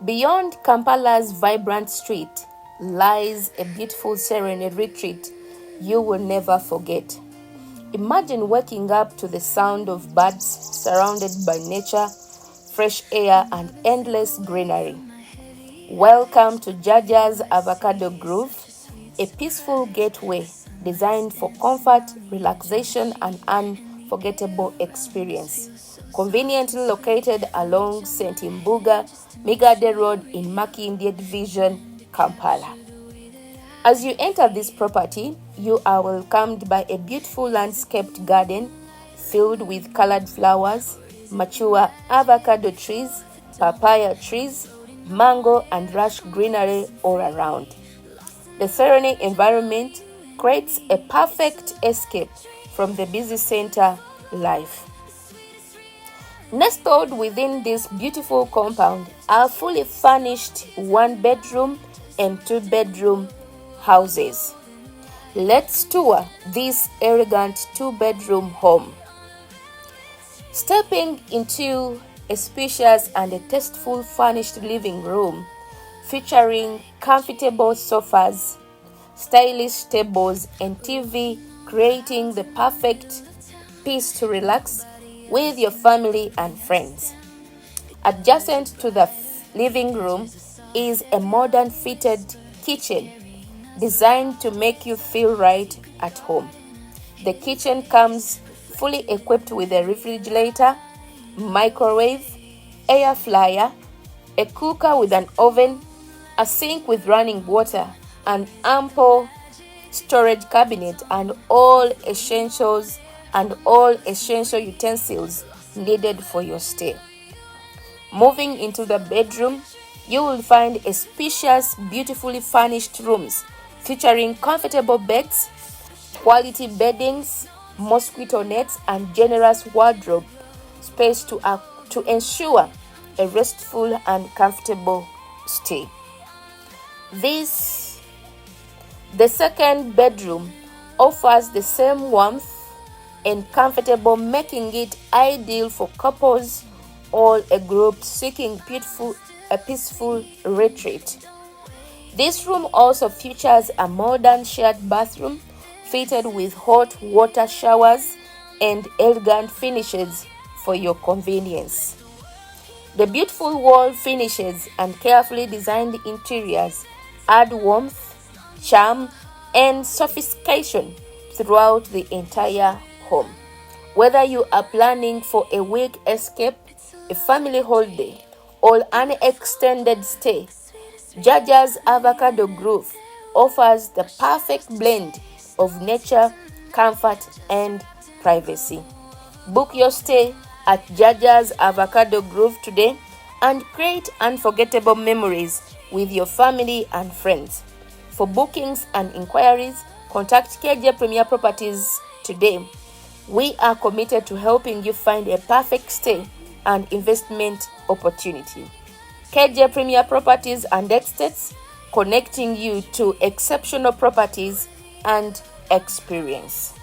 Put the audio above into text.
Beyond Kampala's vibrant street lies a beautiful serene retreat you will never forget. Imagine waking up to the sound of birds surrounded by nature, fresh air, and endless greenery. Welcome to Jjaja's Avocado Grove, a peaceful gateway designed for comfort, relaxation, and unforgettable experience. Conveniently located along St. Makindye Road in Makindye Division, Kampala. As you enter this property, you are welcomed by a beautiful landscaped garden filled with colored flowers, mature avocado trees, papaya trees, mango and lush greenery all around. The serene environment creates a perfect escape from the busy center life. Nestled within this beautiful compound are fully furnished 1-bedroom and 2-bedroom houses. Let's tour this elegant 2-bedroom home. Stepping into a spacious and a tasteful furnished living room featuring comfortable sofas, stylish tables, and TV, creating the perfect place to relax with your family and friends. Adjacent to the living room is a modern fitted kitchen designed to make you feel right at home. The kitchen comes fully equipped with a refrigerator, microwave, air fryer, a cooker with an oven, a sink with running water, an ample storage cabinet, and all essential utensils needed for your stay. Moving into the bedroom, you will find a spacious, beautifully furnished rooms featuring comfortable beds, quality beddings, mosquito nets, and generous wardrobe space to ensure a restful and comfortable stay. The second bedroom offers the same warmth and comfortable, making it ideal for couples or a group seeking a peaceful retreat. This room also features a modern shared bathroom fitted with hot water showers and elegant finishes for your convenience. The beautiful wall finishes and carefully designed interiors add warmth, charm, and sophistication throughout the entire home. Whether you are planning for a week escape, a family holiday, or an extended stay, Jjaja's Avocado Grove offers the perfect blend of nature, comfort, and privacy. Book your stay at Jjaja's Avocado Grove today and create unforgettable memories with your family and friends. For bookings and inquiries, contact KJ Premier Properties today. We are committed to helping you find a perfect stay and investment opportunity. KJ Premier Properties and Estates, connecting you to exceptional properties and experience.